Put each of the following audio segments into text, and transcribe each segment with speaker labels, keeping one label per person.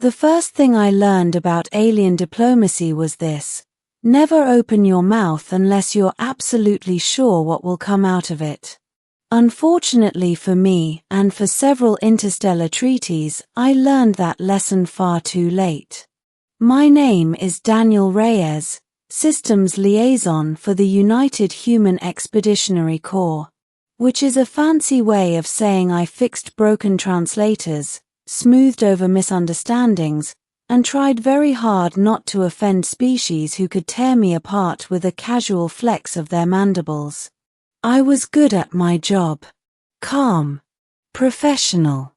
Speaker 1: The first thing I learned about alien diplomacy was this: never open your mouth unless you're absolutely sure what will come out of it. Unfortunately for me, and for several interstellar treaties, I learned that lesson far too late. My name is Daniel Reyes, Systems Liaison for the United Human Expeditionary Corps, which is a fancy way of saying I fixed broken translators, smoothed over misunderstandings, and tried very hard not to offend species who could tear me apart with a casual flex of their mandibles. I was good at my job. Calm. Professional.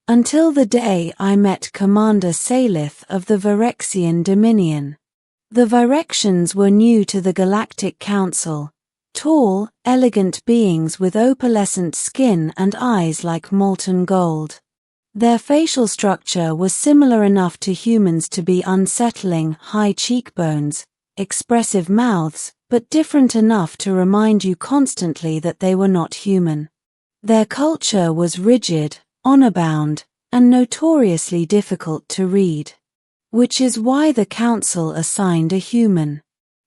Speaker 1: Until the day I met Commander Salith of the Virexian Dominion. The Virexians were new to the Galactic Council, tall, elegant beings with opalescent skin and eyes like molten gold. Their facial structure was similar enough to humans to be unsettling: high cheekbones, expressive mouths, but different enough to remind you constantly that they were not human. Their culture was rigid, honor-bound, and notoriously difficult to read. Which is why the Council assigned a human.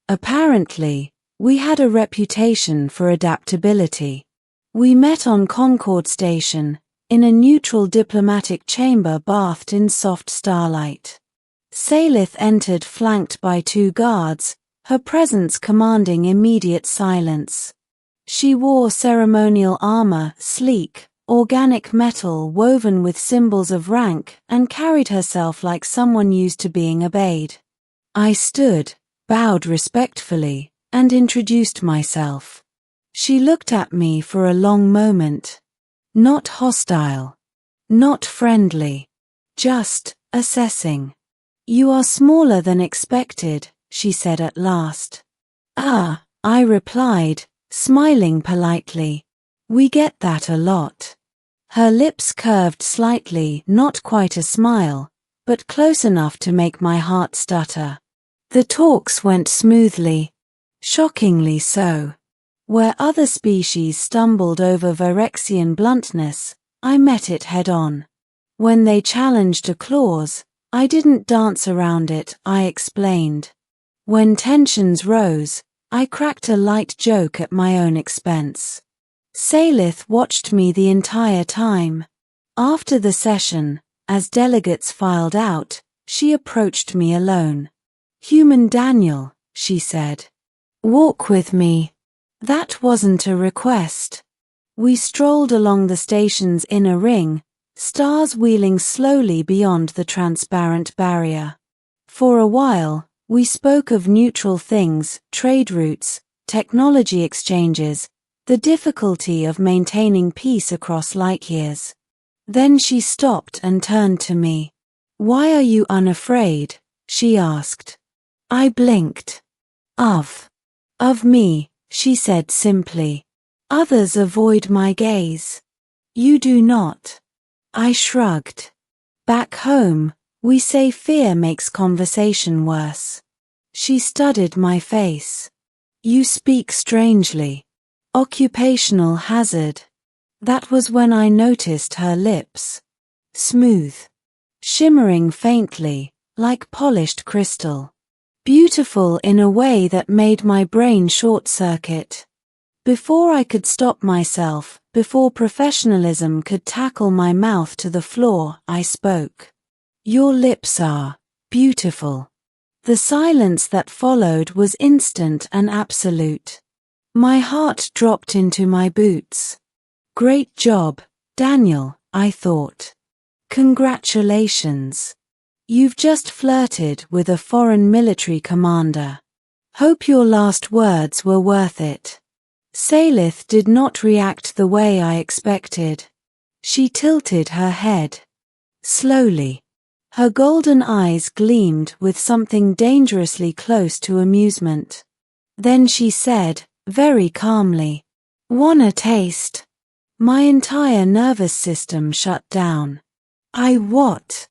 Speaker 1: Apparently, we had a reputation for adaptability. We met on Concord Station, in a neutral diplomatic chamber bathed in soft starlight. Salith entered flanked by 2 guards, her presence commanding immediate silence. She wore ceremonial armor, sleek, organic metal woven with symbols of rank, and carried herself like someone used to being obeyed. I stood, bowed respectfully, and introduced myself. She looked at me for a long moment. Not hostile. Not friendly. Just assessing. "You are smaller than expected," she said at last. "Ah," I replied, smiling politely. "We get that a lot." Her lips curved slightly, not quite a smile, but close enough to make my heart stutter. The talks went smoothly. Shockingly so. Where other species stumbled over Virexian bluntness, I met it head-on. When they challenged a clause, I didn't dance around it, I explained. When tensions rose, I cracked a light joke at my own expense. Salith watched me the entire time. After the session, as delegates filed out, she approached me alone. "Human Daniel," she said. "Walk with me." That wasn't a request. We strolled along the station's inner ring, stars wheeling slowly beyond the transparent barrier. For a while, we spoke of neutral things: trade routes, technology exchanges, the difficulty of maintaining peace across light years. Then she stopped and turned to me. "Why are you unafraid?" she asked. I blinked. Of me," she said simply. "Others avoid my gaze. You do not." I shrugged. "Back home, we say fear makes conversation worse." She studied my face. "You speak strangely. Occupational hazard." That was when I noticed her lips. Smooth. Shimmering faintly, like polished crystal. Beautiful in a way that made my brain short-circuit. Before I could stop myself, before professionalism could tackle my mouth to the floor, I spoke. "Your lips are beautiful." The silence that followed was instant and absolute. My heart dropped into my boots. Great job, Daniel, I thought. Congratulations. You've just flirted with a foreign military commander. Hope your last words were worth it. Salith did not react the way I expected. She tilted her head. Slowly. Her golden eyes gleamed with something dangerously close to amusement. Then she said, very calmly, "Wanna taste?" My entire nervous system shut down. What?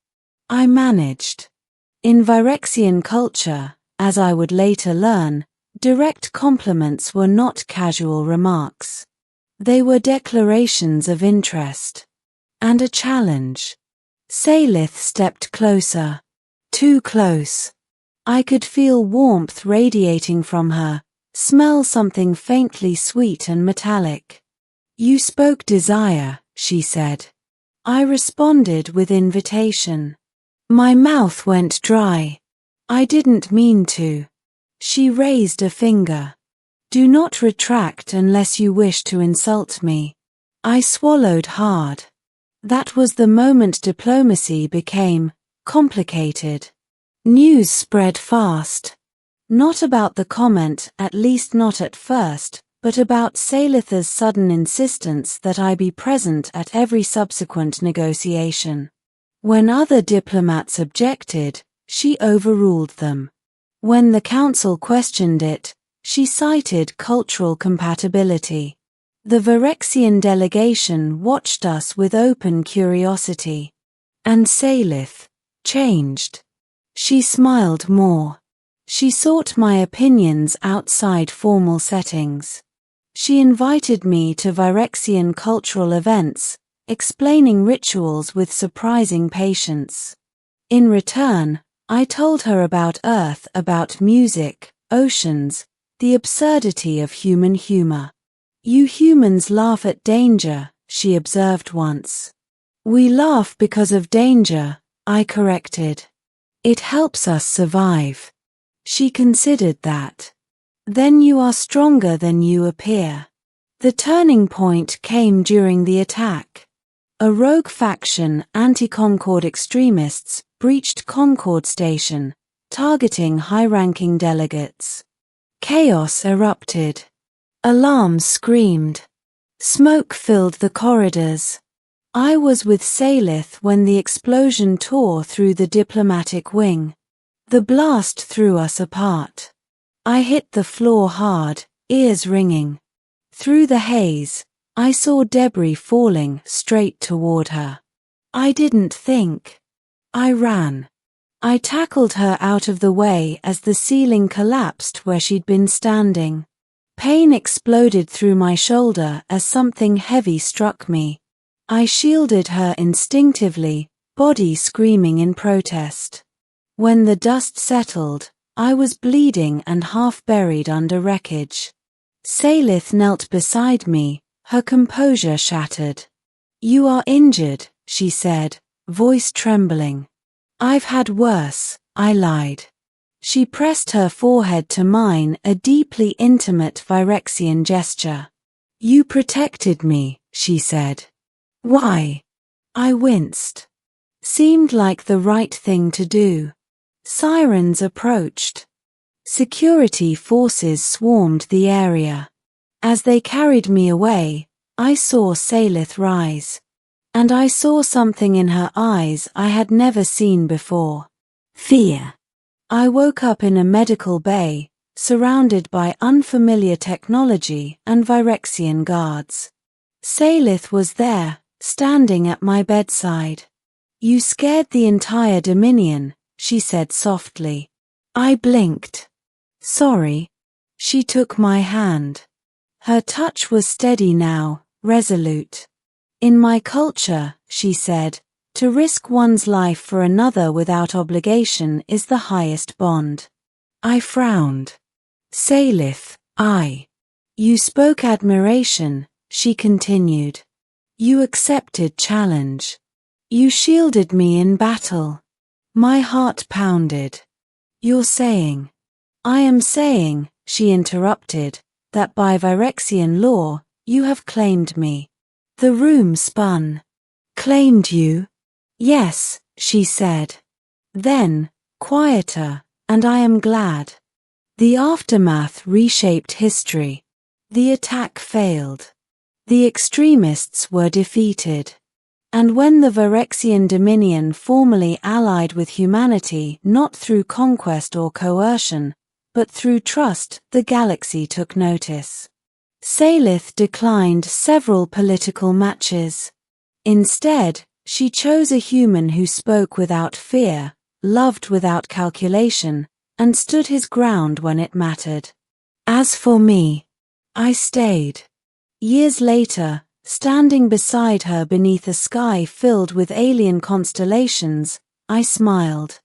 Speaker 1: I managed. In Virexian culture, as I would later learn, direct compliments were not casual remarks. They were declarations of interest. And a challenge. Salith stepped closer. Too close. I could feel warmth radiating from her, smell something faintly sweet and metallic. You spoke desire, she said. I responded with invitation. My mouth went dry. I didn't mean to. She raised a finger. Do not retract unless you wish to insult me. I swallowed hard. That was the moment diplomacy became complicated. News spread fast. Not about the comment, at least not at first, but about Salith's sudden insistence that I be present at every subsequent negotiation. When other diplomats objected, she overruled them. When the council questioned it, she cited cultural compatibility. The Virexian delegation watched us with open curiosity. And Salith changed. She smiled more. She sought my opinions outside formal settings. She invited me to Virexian cultural events, explaining rituals with surprising patience. In return, I told her about Earth, about music, oceans, the absurdity of human humor. You humans laugh at danger, she observed once. We laugh because of danger, I corrected. It helps us survive. She considered that. Then you are stronger than you appear. The turning point came during the attack. A rogue faction, anti-Concord extremists, breached Concord Station, targeting high-ranking delegates. Chaos erupted. Alarms screamed. Smoke filled the corridors. I was with Salith when the explosion tore through the diplomatic wing. The blast threw us apart. I hit the floor hard, ears ringing. Through the haze, I saw debris falling straight toward her. I didn't think. I ran. I tackled her out of the way as the ceiling collapsed where she'd been standing. Pain exploded through my shoulder as something heavy struck me. I shielded her instinctively, body screaming in protest. When the dust settled, I was bleeding and half buried under wreckage. Salith knelt beside me, her composure shattered. You are injured, she said, voice trembling. I've had worse, I lied. She pressed her forehead to mine, a deeply intimate Virexian gesture. You protected me, she said. Why? I winced. Seemed like the right thing to do. Sirens approached. Security forces swarmed the area. As they carried me away, I saw Salith rise. And I saw something in her eyes I had never seen before. Fear. I woke up in a medical bay, surrounded by unfamiliar technology and Virexian guards. Salith was there, standing at my bedside. You scared the entire Dominion, she said softly. I blinked. Sorry. She took my hand. Her touch was steady now, resolute. In my culture, she said, to risk one's life for another without obligation is the highest bond. I frowned. Salith, You spoke admiration, she continued. You accepted challenge. You shielded me in battle. My heart pounded. You're saying. I am saying, she interrupted, that by Virexian law, you have claimed me. The room spun. Claimed you? Yes, she said. Then, quieter, and I am glad. The aftermath reshaped history. The attack failed. The extremists were defeated. And when the Virexian Dominion formally allied with humanity not through conquest or coercion, but through trust, the galaxy took notice. Salith declined several political matches. Instead, she chose a human who spoke without fear, loved without calculation, and stood his ground when it mattered. As for me, I stayed. Years later, Standing beside her beneath a sky filled with alien constellations, I smiled.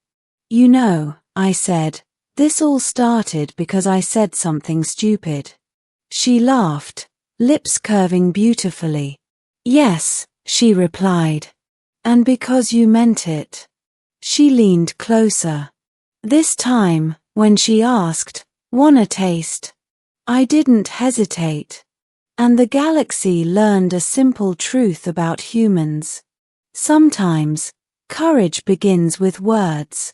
Speaker 1: You know, I said, this all started because I said something stupid. She laughed, lips curving beautifully. Yes, she replied. And because you meant it. She leaned closer. This time, when she asked, "Wanna taste?" I didn't hesitate. And the galaxy learned a simple truth about humans. Sometimes, courage begins with words.